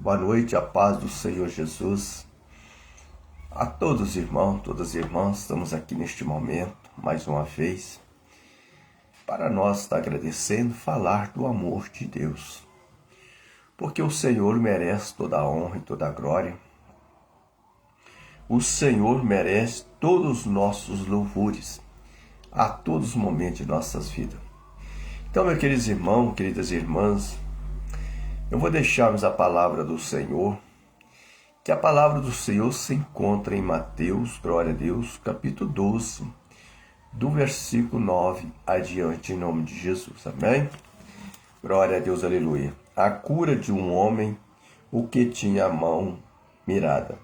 Boa noite, a paz do Senhor Jesus. A todos os irmãos, todas as irmãs, estamos aqui neste momento, mais uma vez, para nós estar agradecendo, falar do amor de Deus. Porque o Senhor merece toda a honra e toda a glória. O Senhor merece todos os nossos louvores, a todos os momentos de nossas vidas. Então, meus queridos irmãos, queridas irmãs, eu vou deixarmos a palavra do Senhor, que a palavra do Senhor se encontra em Mateus, glória a Deus, capítulo 12, do versículo 9 adiante, em nome de Jesus, amém? Glória a Deus, aleluia. A cura de um homem, o que tinha a mão mirada.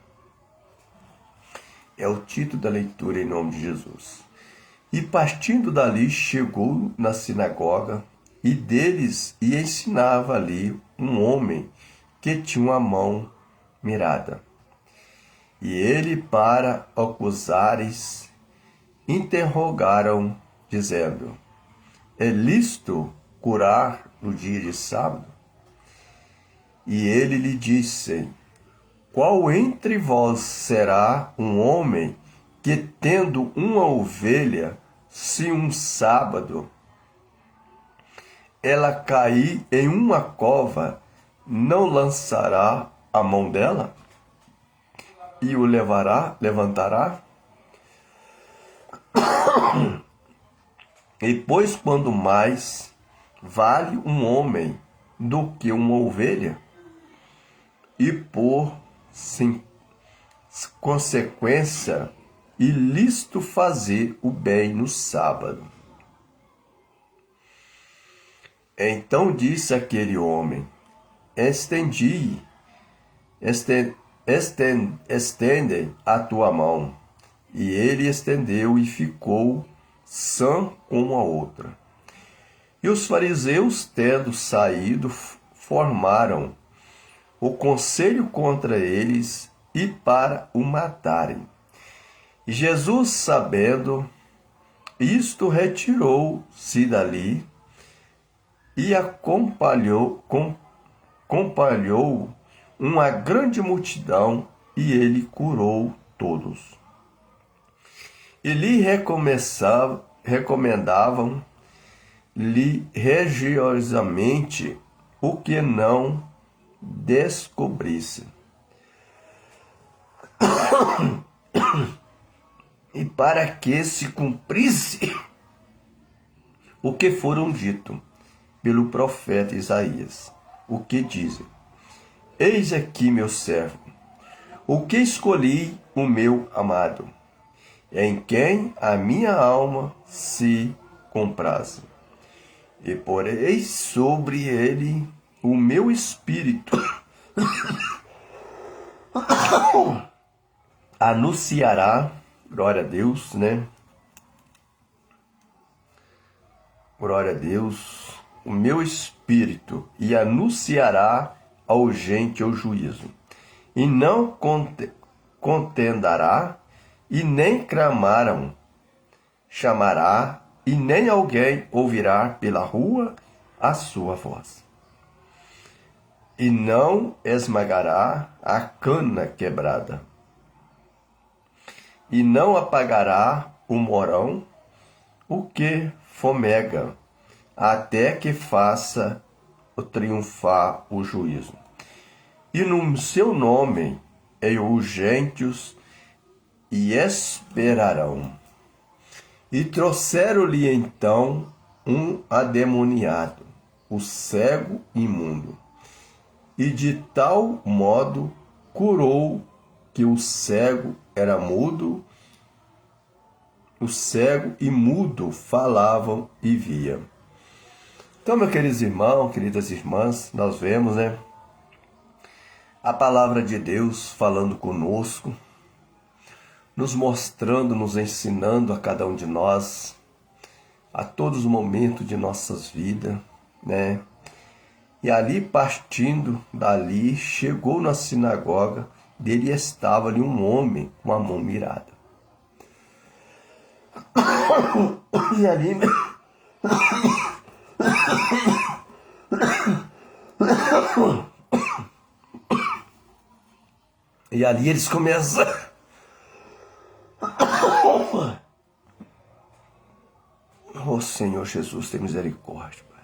É o título da leitura em nome de Jesus. E partindo dali, chegou na sinagoga, e deles e ensinava ali um homem que tinha uma mão mirada. E ele, para acusares, interrogaram, dizendo: é lícito curar no dia de sábado? E ele lhe disse: qual entre vós será um homem que, tendo uma ovelha, se um sábado ela cair em uma cova, não lançará a mão dela e o levantará? E pois quando mais vale um homem do que uma ovelha, e por consequência, ilícito fazer o bem no sábado. Então disse aquele homem: estende a tua mão. E ele estendeu e ficou sã como a outra. E os fariseus, tendo saído, formaram o conselho contra eles e para o matarem. E Jesus, sabendo isto, retirou-se dali e acompanhou uma grande multidão, e ele curou todos. E lhe recomendavam-lhe religiosamente o que não descobrisse. E para que se cumprisse o que foram dito pelo profeta Isaías, o que dizem: eis aqui meu servo, o que escolhi, o meu amado, em quem a minha alma se compraz. E porei sobre ele o meu espírito, anunciará, glória a Deus, né? Glória a Deus, o meu espírito, e anunciará ao gente o juízo. E não contendará, e nem clamarão, chamará, e nem alguém ouvirá pela rua a sua voz. E não esmagará a cana quebrada, e não apagará o morão, o que fomega, até que faça triunfar o juízo. E no seu nome os gentios e esperarão. E trouxeram-lhe então um ademoniado, o cego imundo, e de tal modo curou que o cego era mudo, o cego e mudo falavam e viam. Então, meus queridos irmãos, queridas irmãs, nós vemos, né, a palavra de Deus falando conosco, nos mostrando, nos ensinando a cada um de nós, a todos os momentos de nossas vidas, né? E ali, partindo dali, chegou na sinagoga, dele estava ali um homem com a mão mirada. E ali E ali eles começam. Oh Senhor Jesus, tem misericórdia, Pai.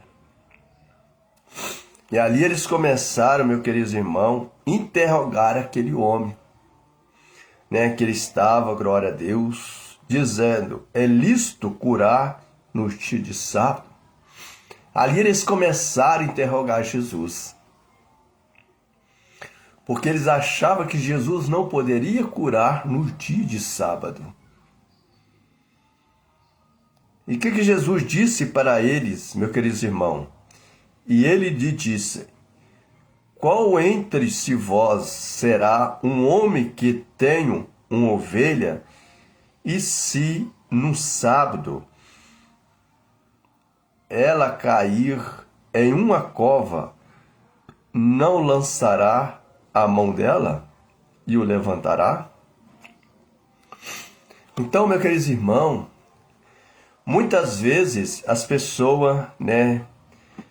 E ali eles começaram, meu querido irmão, interrogar aquele homem, né, que ele estava, glória a Deus, dizendo: é lícito curar no dia de sábado? Ali eles começaram a interrogar Jesus, porque eles achavam que Jesus não poderia curar no dia de sábado. E o que Jesus disse para eles, meu querido irmão? E ele lhe disse: qual entre si vós será um homem que tenha uma ovelha, e se no sábado ela cair em uma cova, não lançará a mão dela e o levantará? Então, meu querido irmão, muitas vezes as pessoas, né,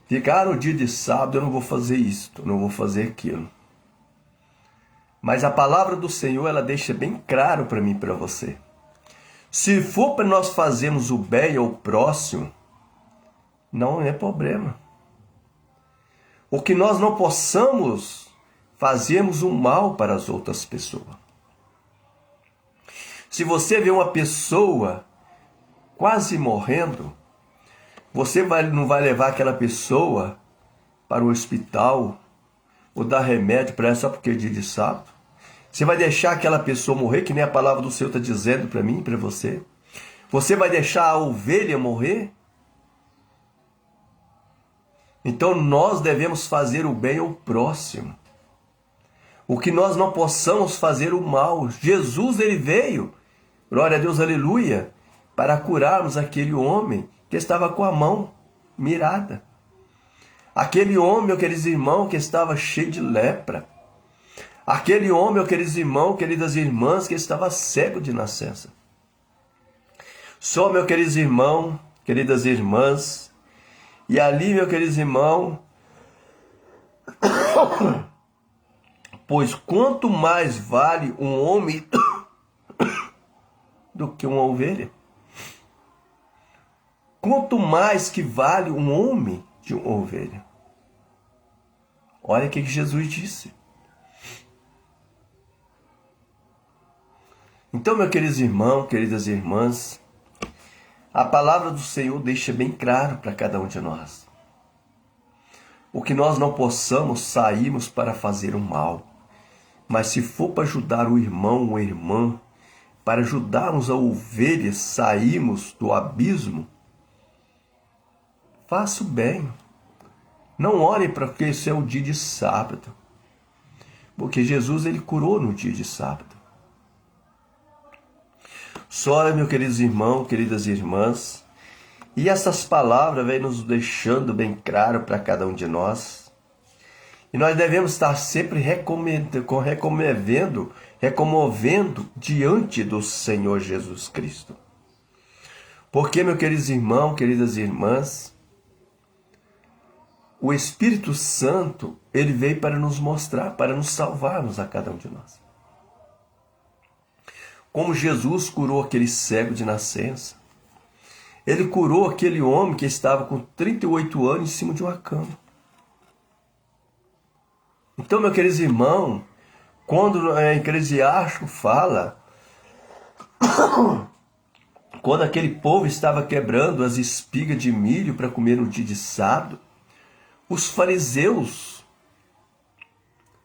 ficam no dia de sábado: eu não vou fazer isto, não vou fazer aquilo. Mas a palavra do Senhor, ela deixa bem claro para mim e para você. Se for para nós fazermos o bem ao próximo, não é problema. O que nós não possamos fazermos o mal para as outras pessoas. Se você vê uma pessoa quase morrendo, você não vai levar aquela pessoa para o hospital ou dar remédio para ela só porque é dia de sábado? Você vai deixar aquela pessoa morrer, que nem a palavra do Senhor está dizendo para mim e para você? Você vai deixar a ovelha morrer? Então nós devemos fazer o bem ao próximo. O que nós não possamos fazer o mal. Jesus, ele veio, glória a Deus, aleluia, para curarmos aquele homem que estava com a mão mirada. Aquele homem, aqueles irmãos, que estava cheio de lepra. Aquele homem, aqueles irmãos, queridas irmãs, que estava cego de nascença. Só, meus queridos irmãos, queridas irmãs, e ali, meu querido irmão, pois quanto mais vale um homem do que uma ovelha? Quanto mais que vale um homem de uma ovelha? Olha o que Jesus disse. Então, meus queridos irmãos, queridas irmãs, a palavra do Senhor deixa bem claro para cada um de nós. O que nós não possamos sairmos para fazer o mal, mas se for para ajudar o irmão ou a irmã, para ajudarmos a ovelha sairmos do abismo, faça o bem. Não ore para que isso é o dia de sábado, porque Jesus, ele curou no dia de sábado. Só, meus queridos irmãos, queridas irmãs, e essas palavras vêm nos deixando bem claro para cada um de nós. E nós devemos estar sempre recomovendo diante do Senhor Jesus Cristo. Porque, meus queridos irmãos, queridas irmãs, o Espírito Santo, ele veio para nos mostrar, para nos salvarmos a cada um de nós. Como Jesus curou aquele cego de nascença. Ele curou aquele homem que estava com 38 anos em cima de uma cama. Então, meu querido irmão, quando Eclesiástico fala, quando aquele povo estava quebrando as espigas de milho para comer no dia de sábado, os fariseus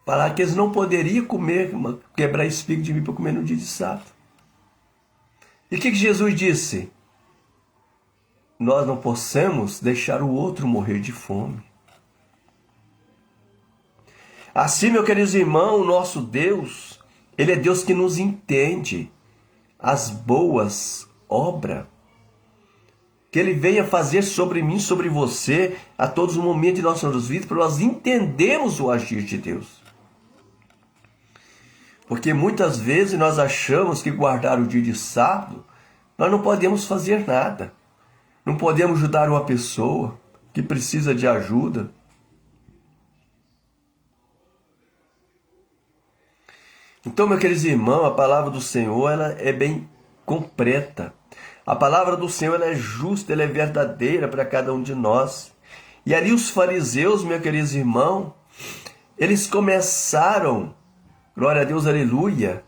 falaram que eles não poderiam quebrar espiga de milho para comer no dia de sábado. E o que Jesus disse? Nós não possamos deixar o outro morrer de fome. Assim, meu querido irmão, o nosso Deus, ele é Deus que nos entende as boas obras. Que ele venha fazer sobre mim, sobre você, a todos os momentos de nossas vidas, para nós entendermos o agir de Deus. Porque muitas vezes nós achamos que guardar o dia de sábado, nós não podemos fazer nada. Não podemos ajudar uma pessoa que precisa de ajuda. Então, meus queridos irmãos, a palavra do Senhor ela é bem completa. A palavra do Senhor ela é justa, ela é verdadeira para cada um de nós. E ali os fariseus, meus queridos irmãos, eles começaram, glória a Deus, aleluia,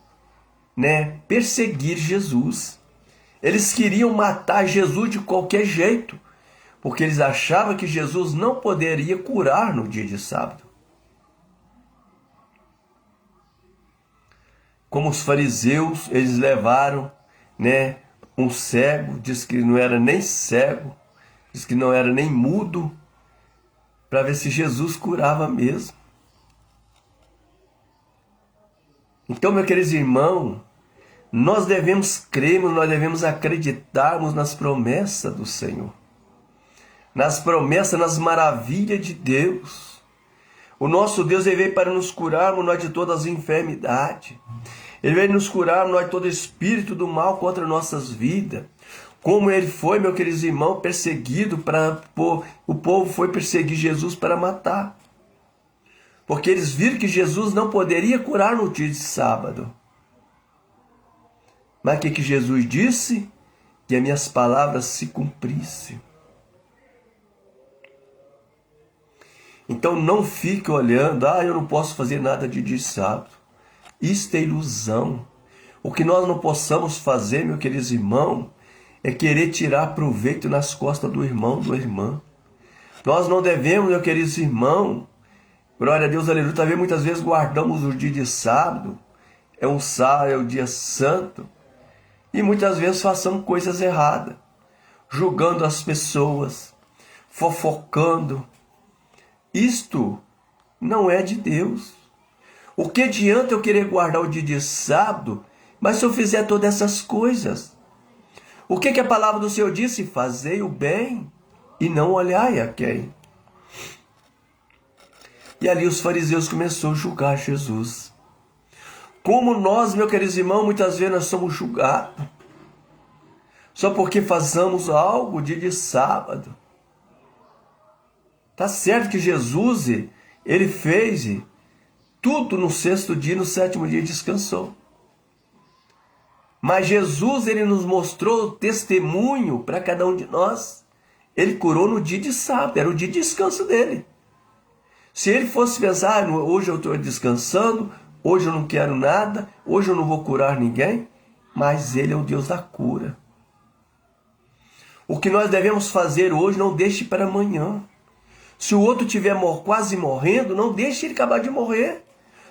né, perseguir Jesus. Eles queriam matar Jesus de qualquer jeito, porque eles achavam que Jesus não poderia curar no dia de sábado. Como os fariseus, eles levaram, né, um cego, diz que não era nem cego, diz que não era nem mudo, para ver se Jesus curava mesmo. Então, meus queridos irmãos, nós devemos crermos, nós devemos acreditarmos nas promessas do Senhor. Nas promessas, nas maravilhas de Deus. O nosso Deus ele veio para nos curarmos nós de todas as enfermidades. Ele veio nos curar nós de todo espírito do mal contra nossas vidas. Como ele foi, meus queridos irmãos, perseguido o povo foi perseguir Jesus para matar. Porque eles viram que Jesus não poderia curar no dia de sábado. Mas o que Jesus disse? Que as minhas palavras se cumprissem. Então não fique olhando, eu não posso fazer nada de dia de sábado. Isto é ilusão. O que nós não possamos fazer, meus queridos irmãos, é querer tirar proveito nas costas do irmão, da irmã. Nós não devemos, meus queridos irmãos, glória a Deus, aleluia, talvez muitas vezes guardamos o dia de sábado, é o dia santo, e muitas vezes façamos coisas erradas, julgando as pessoas, fofocando. Isto não é de Deus. O que adianta eu querer guardar o dia de sábado, mas se eu fizer todas essas coisas? O que a palavra do Senhor disse? Fazei o bem e não olhai a quem. E ali os fariseus começaram a julgar Jesus. Como nós, meus queridos irmãos, muitas vezes nós somos julgados. Só porque fazemos algo dia de sábado. Tá certo que Jesus, ele fez tudo no sexto dia, no sétimo dia descansou. Mas Jesus, ele nos mostrou o testemunho para cada um de nós. Ele curou no dia de sábado, era o dia de descanso dele. Se ele fosse pensar, hoje eu estou descansando, hoje eu não quero nada, hoje eu não vou curar ninguém, mas ele é o Deus da cura. O que nós devemos fazer hoje, não deixe para amanhã. Se o outro estiver quase morrendo, não deixe ele acabar de morrer,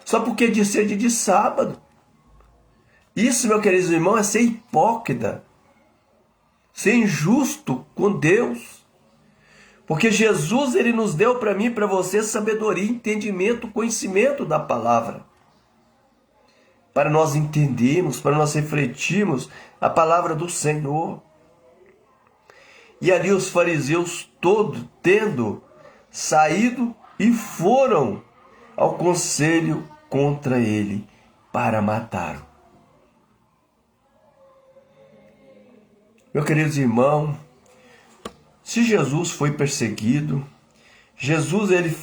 só porque de ser dia de sábado. Isso, meu querido irmão, é ser hipócrita, ser injusto com Deus. Porque Jesus, ele nos deu para mim e para você sabedoria, entendimento, conhecimento da palavra. Para nós entendermos, para nós refletirmos a palavra do Senhor. E ali os fariseus todos tendo saído e foram ao conselho contra ele para matá-lo. Meus queridos irmãos, se Jesus foi perseguido,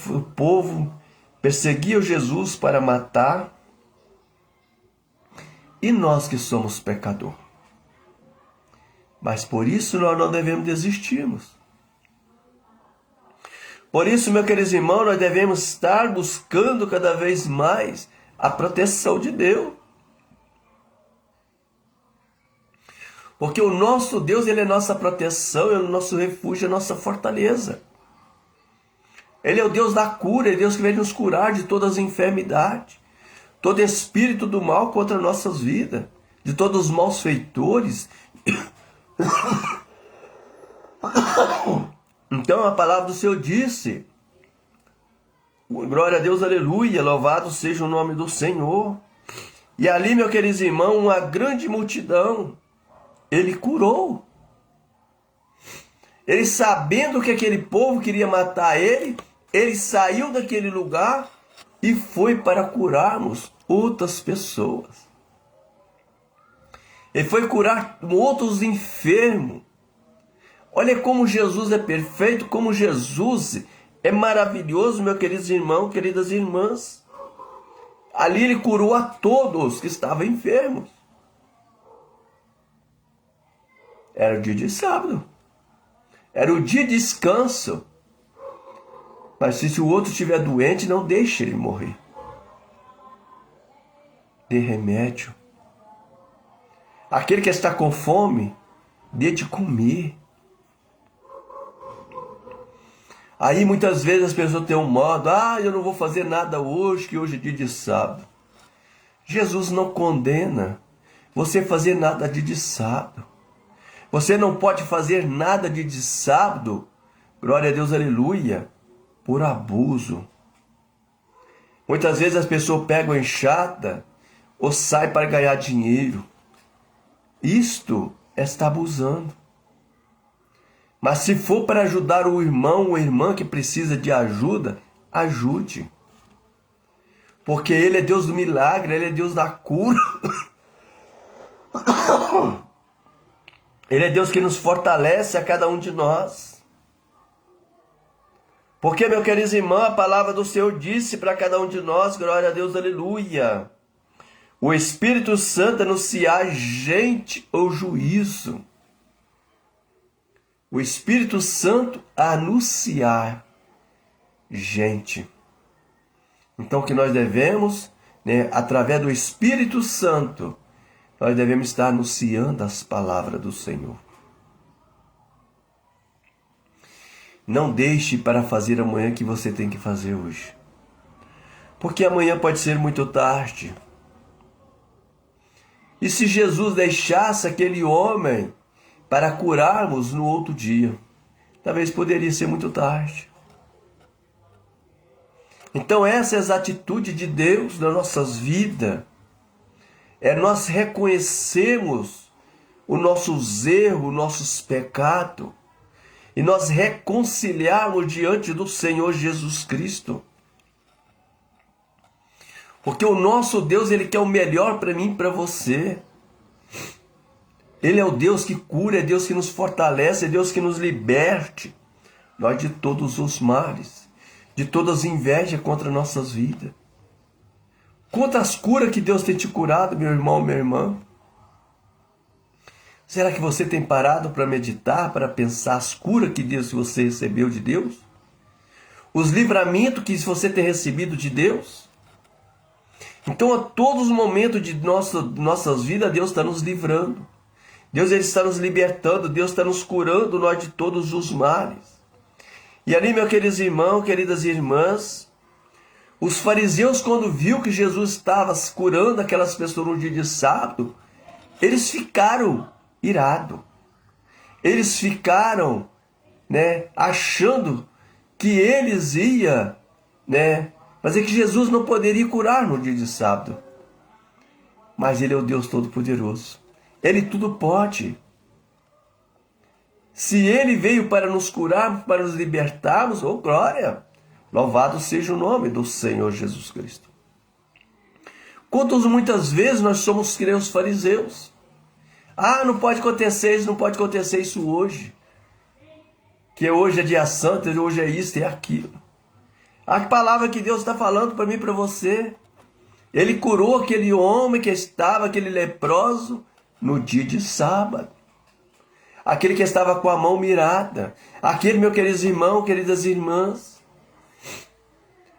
o povo perseguia Jesus para matar, e nós que somos pecadores. Mas por isso nós não devemos desistirmos. Por isso, meus queridos irmãos, nós devemos estar buscando cada vez mais a proteção de Deus. Porque o nosso Deus, ele é nossa proteção, ele é o nosso refúgio, é a nossa fortaleza. Ele é o Deus da cura, é Deus que vem nos curar de todas as enfermidades, todo espírito do mal contra nossas vidas, de todos os maus feitores. Então a palavra do Senhor disse, glória a Deus, aleluia, louvado seja o nome do Senhor. E ali, meus queridos irmãos, uma grande multidão, ele curou. Ele, sabendo que aquele povo queria matar ele, ele saiu daquele lugar e foi para curarmos outras pessoas. Ele foi curar outros enfermos. Olha como Jesus é perfeito, como Jesus é maravilhoso, meus queridos irmãos, queridas irmãs. Ali ele curou a todos que estavam enfermos. Era o dia de sábado. Era o dia de descanso. Mas se o outro estiver doente, não deixe ele morrer. Dê remédio. Aquele que está com fome, dê de comer. Aí muitas vezes as pessoas têm um modo, eu não vou fazer nada hoje, que hoje é dia de sábado. Jesus não condena você fazer nada dia de sábado. Você não pode fazer nada dia de sábado, glória a Deus, aleluia, por abuso. Muitas vezes as pessoas pegam a enxada ou saem para ganhar dinheiro. Isto está abusando. Mas se for para ajudar o irmão ou a irmã que precisa de ajuda, ajude. Porque Ele é Deus do milagre, Ele é Deus da cura. Ele é Deus que nos fortalece a cada um de nós. Porque, meu querido irmão, a palavra do Senhor disse para cada um de nós, glória a Deus, aleluia. O Espírito Santo anunciar gente ou juízo. O Espírito Santo anunciar gente. Então, o que nós devemos, através do Espírito Santo, nós devemos estar anunciando as palavras do Senhor. Não deixe para fazer amanhã o que você tem que fazer hoje. Porque amanhã pode ser muito tarde. E se Jesus deixasse aquele homem para curarmos no outro dia, talvez poderia ser muito tarde. Então essa é a atitude de Deus nas nossas vidas. É nós reconhecermos os nossos erros, os nossos pecados, e nós reconciliarmos diante do Senhor Jesus Cristo. Porque o nosso Deus, Ele quer o melhor para mim e para você. Ele é o Deus que cura, é Deus que nos fortalece, é Deus que nos liberte nós de todos os males, de todas as invejas contra nossas vidas. Quantas curas que Deus tem te curado, meu irmão, minha irmã? Será que você tem parado para meditar, para pensar as curas que você recebeu de Deus? Os livramentos que você tem recebido de Deus? Então, a todos os momentos de nossas vidas, Deus está nos livrando. Deus Ele está nos libertando, Deus está nos curando nós de todos os males. E ali, meus queridos irmãos, queridas irmãs, os fariseus, quando viu que Jesus estava curando aquelas pessoas no dia de sábado, eles ficaram irados. Eles ficaram, achando que eles iam, fazer que Jesus não poderia curar no dia de sábado. Mas Ele é o Deus Todo-Poderoso. Ele tudo pode. Se Ele veio para nos curar, para nos libertarmos, glória! Louvado seja o nome do Senhor Jesus Cristo. Muitas vezes nós somos que nem os fariseus. Não pode acontecer isso, não pode acontecer isso hoje. Que hoje é dia santo, hoje é isso e é aquilo. A palavra que Deus está falando para mim e para você. Ele curou aquele homem que estava, aquele leproso, no dia de sábado. Aquele que estava com a mão mirada. Aquele, meu queridos irmãos, queridas irmãs.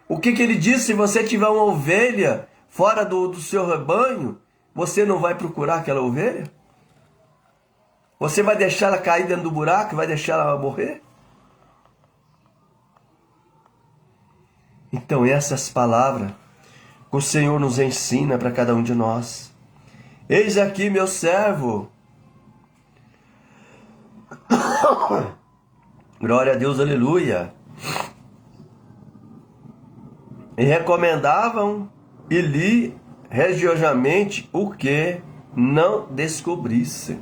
O que ele disse? Se você tiver uma ovelha fora do seu rebanho, você não vai procurar aquela ovelha? Você vai deixar ela cair dentro do buraco? Vai deixar ela morrer? Então essas palavras que o Senhor nos ensina para cada um de nós. Eis aqui meu servo. Glória a Deus, aleluia. E recomendavam e lhe religiosamente o que não descobrisse.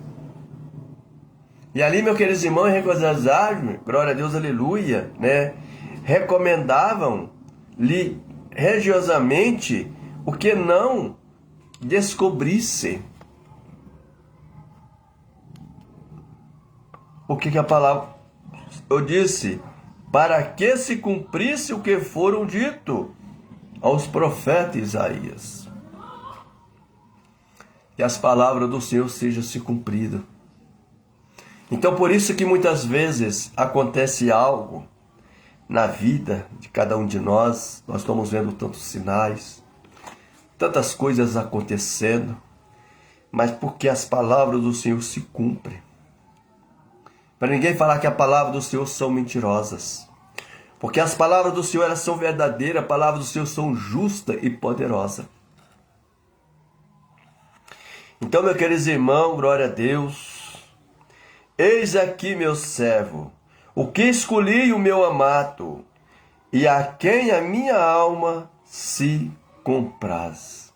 E ali, meu querido irmão, glória a Deus, aleluia, recomendavam-lhe religiosamente o que não descobrisse. O que a palavra eu disse? Para que se cumprisse o que foram dito. aos profetas Isaías. Que as palavras do Senhor sejam se cumpridas. Então, por isso que muitas vezes acontece algo na vida de cada um de nós. Nós estamos vendo tantos sinais, tantas coisas acontecendo, mas porque as palavras do Senhor se cumprem. Para ninguém falar que as palavras do Senhor são mentirosas. Porque as palavras do Senhor, elas são verdadeiras, as palavras do Senhor são justas e poderosas. Então, meu querido irmão, glória a Deus. Eis aqui meu servo, o que escolhi o meu amado, e a quem a minha alma se compraz.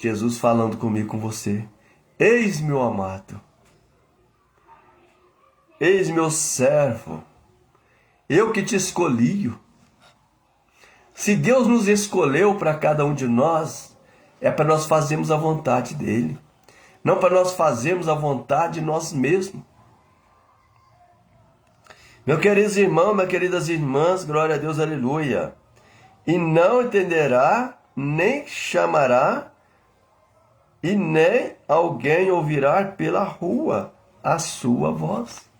Jesus falando comigo, com você. Eis meu amado. Eis meu servo. Eu que te escolhi. Se Deus nos escolheu para cada um de nós, é para nós fazermos a vontade dele. Não para nós fazermos a vontade de nós mesmos. Meus queridos irmãos, minhas queridas irmãs, glória a Deus, aleluia. E não entenderá, nem chamará, e nem alguém ouvirá pela rua a sua voz.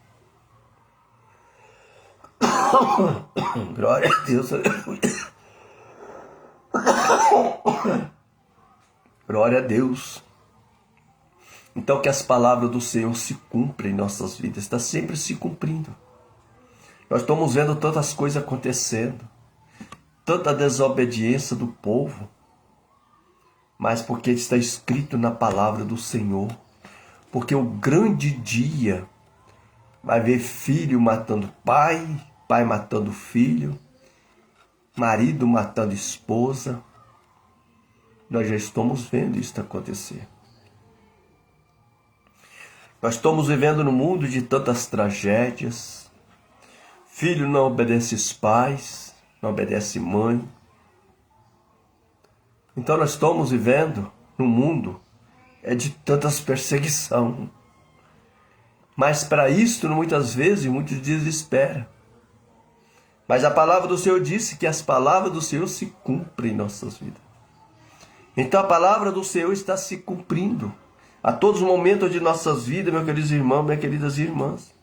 Glória a Deus, aleluia. Glória a Deus. Então que as palavras do Senhor se cumprem em nossas vidas, está sempre se cumprindo. Nós estamos vendo tantas coisas acontecendo, tanta desobediência do povo, mas porque está escrito na palavra do Senhor, porque o grande dia vai ver filho matando pai, pai matando filho, marido matando esposa. Nós já estamos vendo isso acontecer. Nós estamos vivendo num mundo de tantas tragédias. Filho não obedece os pais, não obedece mãe. Então nós estamos vivendo num mundo de tantas perseguição. Mas para isso, muitas vezes, muitos desesperam. Mas a palavra do Senhor disse que as palavras do Senhor se cumprem em nossas vidas. Então a palavra do Senhor está se cumprindo a todos os momentos de nossas vidas, meus queridos irmãos, minhas queridas irmãs.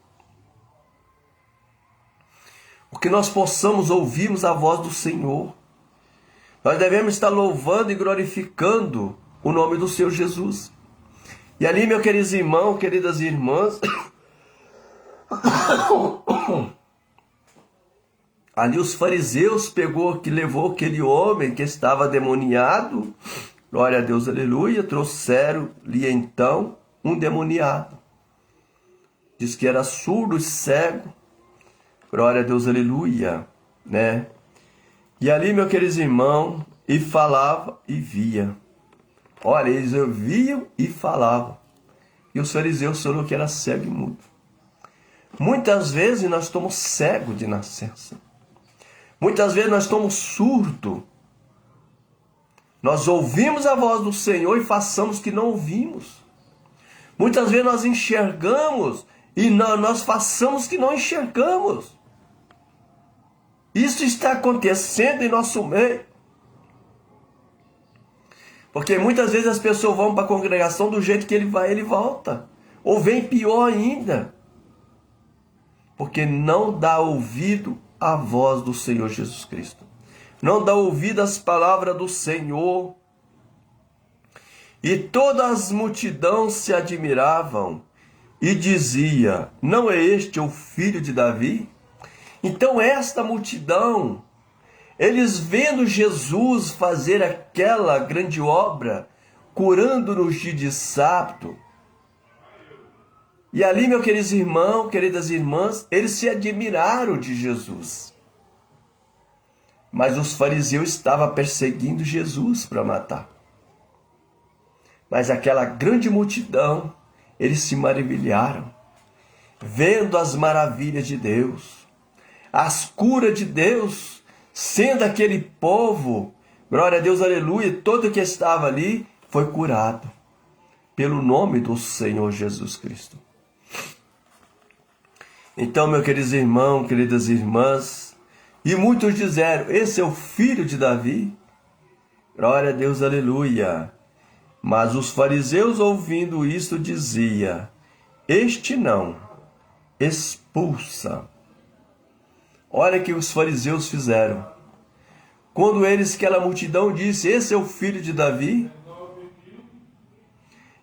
Porque nós possamos ouvirmos a voz do Senhor. Nós devemos estar louvando e glorificando o nome do Senhor Jesus. E ali, meus queridos irmãos, queridas irmãs, ali os fariseus levou aquele homem que estava demoniado, glória a Deus, aleluia, trouxeram-lhe então um demoniado. Diz que era surdo e cego, glória a Deus, aleluia, né? E ali, meu querido irmão, e falava e via. Olha, eles ouviam e falavam. E os fariseus falaram que era cego e mudo. Muitas vezes nós estamos cegos de nascença. Muitas vezes nós estamos surdos. Nós ouvimos a voz do Senhor e façamos que não ouvimos. Muitas vezes nós enxergamos e nós façamos que não enxergamos. Isso está acontecendo em nosso meio. Porque muitas vezes as pessoas vão para a congregação do jeito que ele vai, ele volta. Ou vem pior ainda. Porque não dá ouvido à voz do Senhor Jesus Cristo. Não dá ouvido às palavras do Senhor. E todas as multidões se admiravam e dizia: não é este o filho de Davi? Então esta multidão, eles vendo Jesus fazer aquela grande obra, curando nos dias de sábado, e ali, meus queridos irmãos, queridas irmãs, eles se admiraram de Jesus. Mas os fariseus estavam perseguindo Jesus para matar. Mas aquela grande multidão, eles se maravilharam, vendo as maravilhas de Deus, as curas de Deus, sendo aquele povo, glória a Deus, aleluia, todo que estava ali foi curado pelo nome do Senhor Jesus Cristo. Então, meus queridos irmãos, queridas irmãs, E muitos disseram: esse é o filho de Davi? Glória a Deus, aleluia. Mas os fariseus, ouvindo isto, diziam: este não, expulsa. Olha o que os fariseus fizeram. Quando eles, aquela multidão, disse: esse é o filho de Davi?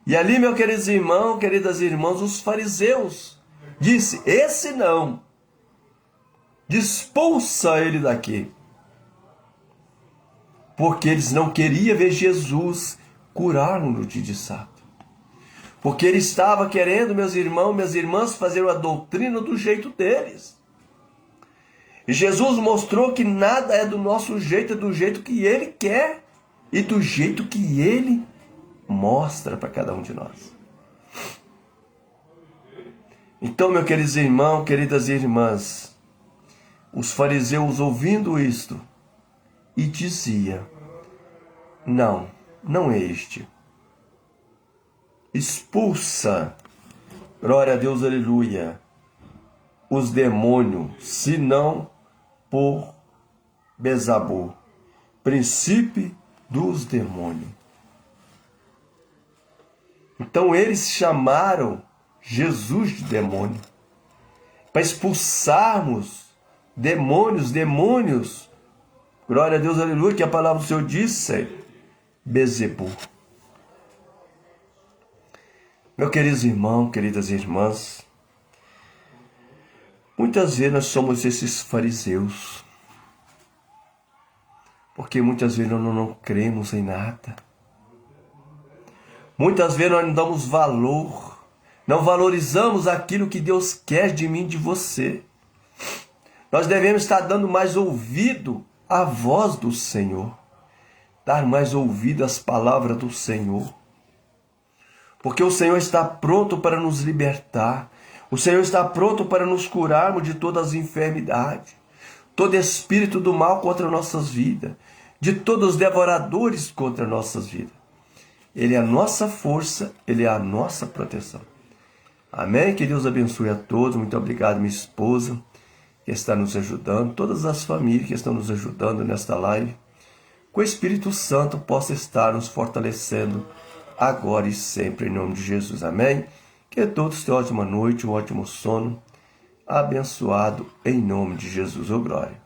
E ali, meus queridos irmãos, queridas irmãs, os fariseus disse: esse não, expulsa ele daqui. Porque eles não queriam ver Jesus curar no dia de sábado. Porque ele estava querendo, meus irmãos, minhas irmãs, fazer a doutrina do jeito deles. E Jesus mostrou que nada é do nosso jeito, é do jeito que ele quer e do jeito que ele mostra para cada um de nós. Então, meus queridos irmãos, queridas irmãs, os fariseus, ouvindo isto, e dizia: não, não é este. Expulsa, glória a Deus, aleluia, os demônios, senão por Beelzebul, príncipe dos demônios. Então eles chamaram Jesus de demônio, para expulsarmos demônios, glória a Deus, aleluia, que a palavra do Senhor disse, Beelzebul. Meus queridos irmãos, queridas irmãs, muitas vezes nós somos esses fariseus, porque muitas vezes nós não cremos em nada. Muitas vezes nós não damos valor, não valorizamos aquilo que Deus quer de mim e de você. Nós devemos estar dando mais ouvido à voz do Senhor, dar mais ouvido às palavras do Senhor. Porque o Senhor está pronto para nos libertar. O Senhor está pronto para nos curarmos de todas as enfermidades, todo espírito do mal contra nossas vidas, de todos os devoradores contra nossas vidas. Ele é a nossa força, Ele é a nossa proteção. Amém? Que Deus abençoe a todos. Muito obrigado, minha esposa, que está nos ajudando, todas as famílias que estão nos ajudando nesta live. Que o Espírito Santo possa estar nos fortalecendo agora e sempre, em nome de Jesus. Amém? Que todos tenham uma ótima noite, um ótimo sono, abençoado em nome de Jesus. Ô glória.